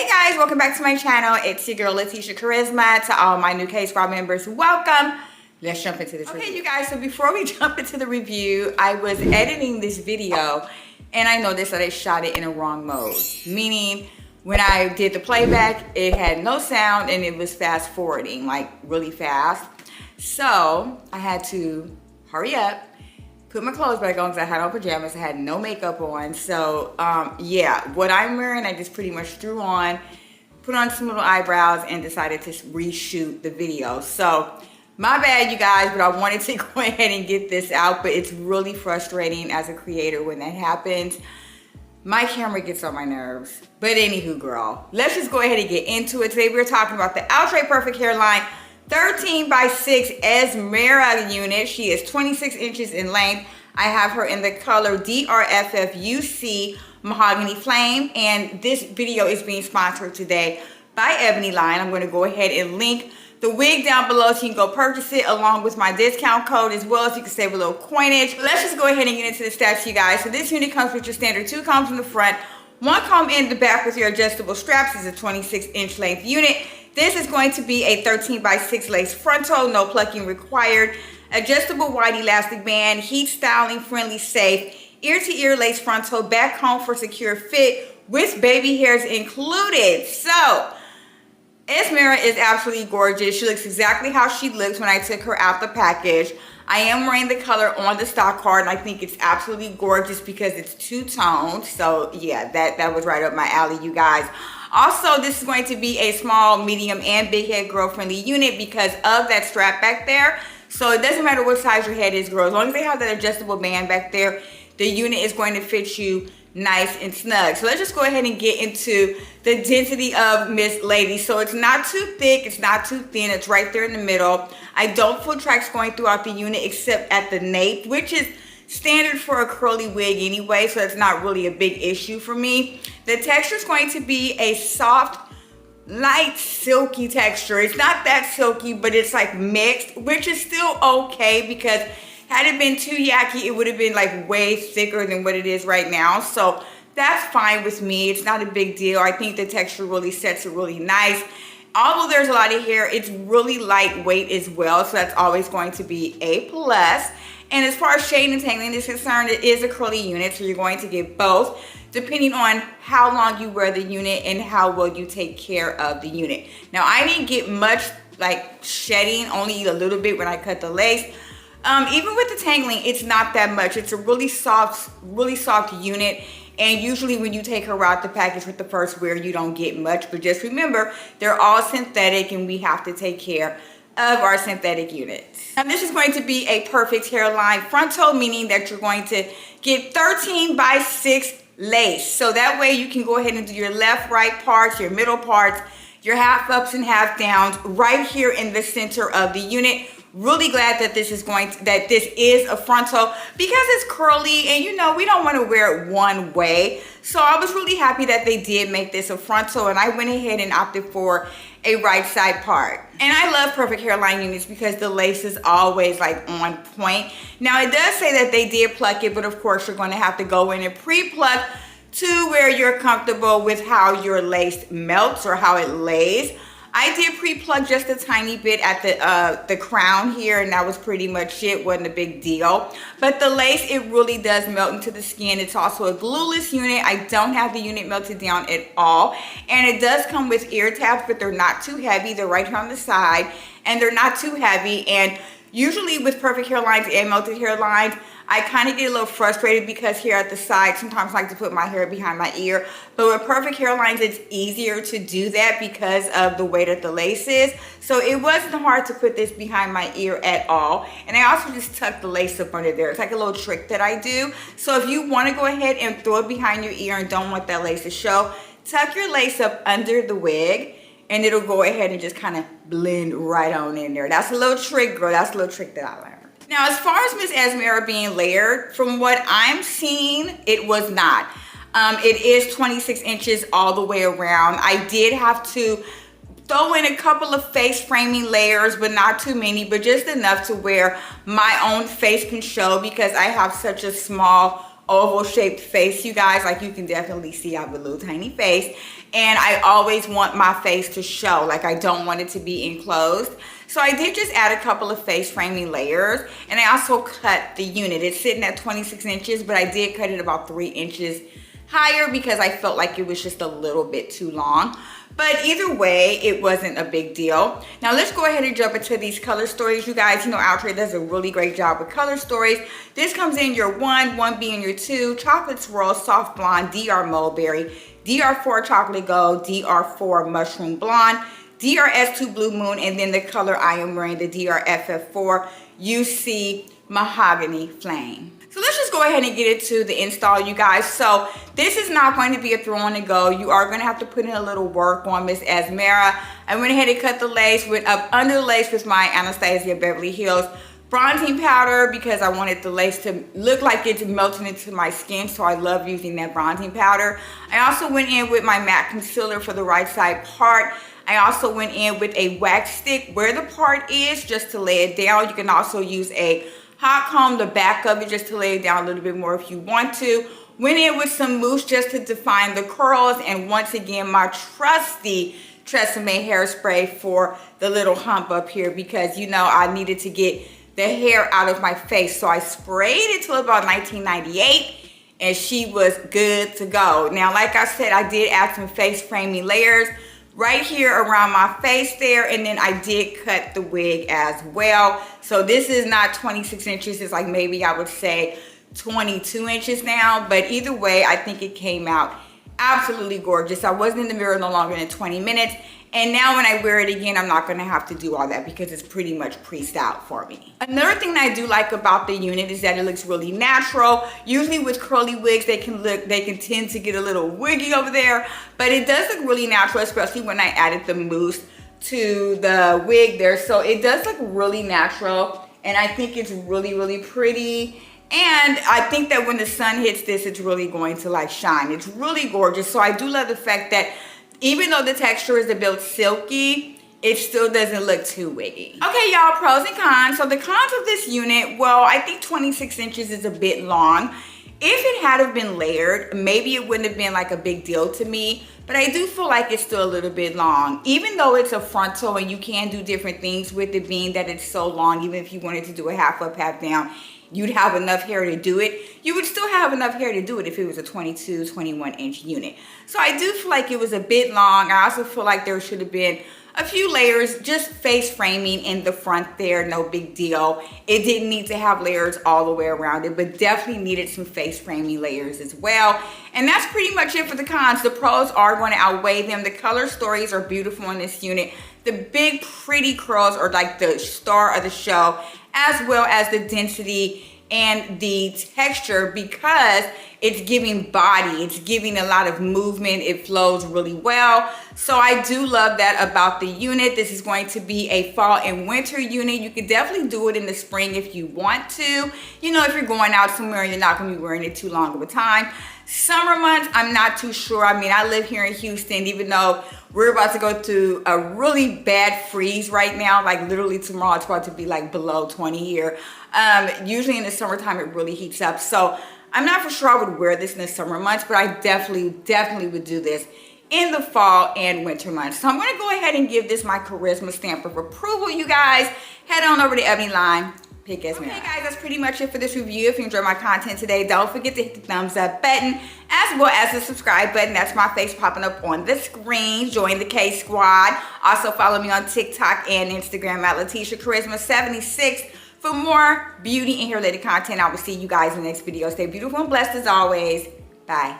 Hey guys, welcome back to my channel. It's your girl latesha-kharizma. To all my new KSQUAD members, welcome. Let's jump into this review. Okay, you guys, so before we jump into the review, I was editing this video and I noticed that I shot it in a wrong mode. Meaning, when I did the playback, it had no sound and it was fast forwarding, like really fast. So I had to hurry up, put my clothes back on because I had on pajamas. I had no makeup on. So yeah, what I'm wearing, I just pretty much threw on, put on some little eyebrows and decided to reshoot the video. So my bad, you guys, but I wanted to go ahead and get this out, but it's really frustrating as a creator when that happens. My camera gets on my nerves. But anywho, girl, let's just go ahead and get into it. Today we're talking about the Outre Perfect Hairline 13x6 Esmera unit. She is 26 inches in length. I have her in the color DRFFUC Mahogany Flame, and this video is being sponsored today by Ebony Line. I'm going to go ahead and link the wig down below so you can go purchase it along with my discount code, as well as you can save a little coinage. But let's just go ahead and get into the stats, you guys. So this unit comes with your standard 2 combs in the front, 1 comb in the back with your adjustable straps. It's a 26-inch length unit. This is going to be a 13x6 lace frontal, no plucking required. Adjustable wide elastic band, heat styling friendly, safe, ear-to-ear lace frontal, back comb for secure fit with baby hairs included. So Esmera is absolutely gorgeous. She looks exactly how she looks when I took her out the package. I am wearing the color on the stock card, and I think it's absolutely gorgeous because it's two-toned. So yeah, that was right up my alley, you guys. Also, this is going to be a small, medium, and big head girl-friendly unit because of that strap back there. So it doesn't matter what size your head is, girl. As long as they have that adjustable band back there, the unit is going to fit you nice and snug. So let's just go ahead and get into the density of Miss Lady. So it's not too thick, it's not too thin, it's right there in the middle. I don't feel tracks going throughout the unit except at the nape, which is standard for a curly wig anyway, so it's not really a big issue for me. The texture is going to be a soft, light, silky texture. It's not that silky, but it's like mixed, which is still okay because had it been too yucky, it would have been like way thicker than what it is right now. So that's fine with me. It's not a big deal. I think the texture really sets it really nice. Although there's a lot of hair, it's really lightweight as well, so that's always going to be a plus. And as far as shading and tangling is concerned, it is a curly unit, so you're going to get both depending on how long you wear the unit and how well you take care of the unit. Now, I didn't get much like shedding, only a little bit when I cut the lace. Even with the tangling, it's not that much. It's a really soft unit. And usually when you take her out the package with the first wear, you don't get much. But just remember, they're all synthetic and we have to take care of our synthetic units. Now this is going to be a perfect hairline frontal, meaning that you're going to get 13x6 lace. So that way you can go ahead and do your left, right parts, your middle parts, your half ups and half downs right here in the center of the unit. Really glad that this is a frontal because it's curly and you know we don't want to wear it one way. So I was really happy that they did make this a frontal, and I went ahead and opted for a right side part. And I love perfect hairline units because the lace is always like on point. Now it does say that they did pluck it, but of course you're going to have to go in and pre-pluck to where you're comfortable with how your lace melts or how it lays. I did pre-plug just a tiny bit at the crown here, and that was pretty much it. Wasn't a big deal. But the lace, it really does melt into the skin. It's also a glueless unit. I don't have the unit melted down at all. And it does come with ear tabs, but they're not too heavy. They're right here on the side, and they're not too heavy. And usually with perfect hairlines and melted hairlines, I kind of get a little frustrated because here at the side, sometimes I like to put my hair behind my ear. But with perfect hairlines, it's easier to do that because of the way that the lace is. So it wasn't hard to put this behind my ear at all. And I also just tuck the lace up under there. It's like a little trick that I do. So if you want to go ahead and throw it behind your ear and don't want that lace to show, tuck your lace up under the wig and it'll go ahead and just kind of blend right on in there. That's a little trick, girl. That's a little trick that I learned. Now, as far as Miss Esmera being layered, from what I'm seeing, it was not. It is 26 inches all the way around. I did have to throw in a couple of face framing layers, but not too many, but just enough to where my own face can show because I have such a small oval shaped face, you guys. Like you can definitely see I have a little tiny face. and I always want my face to show, like I don't want it to be enclosed. So I did just add a couple of face framing layers, and I also cut the unit. It's sitting at 26 inches, but I did cut it about 3 inches higher because I felt like it was just a little bit too long. But either way, it wasn't a big deal. Now let's go ahead and jump into these color stories. You guys, you know, Outre does a really great job with color stories. This comes in your 1, 1B in your 2, chocolate swirl, soft blonde, DR mulberry, DR4 chocolate gold, DR4 mushroom blonde, DRS2 blue moon, and then the color I am wearing, the DRFF4 UC mahogany flame. So let's just go ahead and get into the install, you guys. So this is not going to be a throw on and go. You are going to have to put in a little work on Miss Esmera. I went ahead and cut the lace, went up under the lace with my Anastasia Beverly Hills bronzing powder because I wanted the lace to look like it's melting into my skin, so I love using that bronzing powder. I also went in with my matte concealer for the right side part. I also went in with a wax stick where the part is, just to lay it down. You can also use a hot comb, the back of it, just to lay it down a little bit more if you want to. Went in with some mousse just to define the curls, and once again my trusty Tresemme hairspray for the little hump up here because, you know, I needed to get the hair out of my face. So I sprayed it till about 1998 and she was good to go. Now, like I said, I did add some face framing layers right here around my face there, and then I did cut the wig as well. So this is not 26 inches, it's like maybe I would say 22 inches now, but either way I think it came out absolutely gorgeous. I wasn't in the mirror no longer than 20 minutes, and now when I wear it again, I'm not gonna have to do all that because it's pretty much creased out for me. Another thing that I do like about the unit is that it looks really natural. Usually with curly wigs, they can tend to get a little wiggy over there, but it does look really natural, especially when I added the mousse to the wig there. So it does look really natural, and I think it's really, really pretty. And I think that when the sun hits this, it's really going to like shine. It's really gorgeous. So I do love the fact that even though the texture is a bit silky, it still doesn't look too wiggy. Okay, y'all, pros and cons. So the cons of this unit, well, I think 26 inches is a bit long. If it had have been layered, maybe it wouldn't have been like a big deal to me, but I do feel like it's still a little bit long. Even though it's a frontal and you can do different things with it being that it's so long, even if you wanted to do a half up, half down, you'd have enough hair to do it. You would still have enough hair to do it if it was a 22, 21 inch unit. So I do feel like it was a bit long. I also feel like there should have been a few layers, just face framing in the front there, no big deal. It didn't need to have layers all the way around it, but definitely needed some face framing layers as well. And that's pretty much it for the cons. The pros are going to outweigh them. The color stories are beautiful in this unit. The big pretty curls are like the star of the show, as well as the density and the texture, because it's giving body, it's giving a lot of movement, it flows really well. So I do love that about the unit. This is going to be a fall and winter unit. You could definitely do it in the spring if you want to. You know, if you're going out somewhere and you're not gonna be wearing it too long of a time. Summer months, I'm not too sure. I mean, I live here in Houston, even though we're about to go through a really bad freeze right now. Like literally tomorrow, it's about to be like below 20 here. Usually in the summertime, it really heats up. So I'm not for sure I would wear this in the summer months, but I definitely would do this in the fall and winter months. So I'm gonna go ahead and give this my charisma stamp of approval, you guys. Head on over to Ebony Line. Pick Esmera. Okay guys, that's pretty much it for this review. If you enjoyed my content today, don't forget to hit the thumbs up button as well as the subscribe button. That's my face popping up on the screen. Join the K Squad. Also follow me on TikTok and Instagram at latesha-kharizma76 for more beauty and hair related content. I will see you guys in the next video. Stay beautiful and blessed as always. Bye.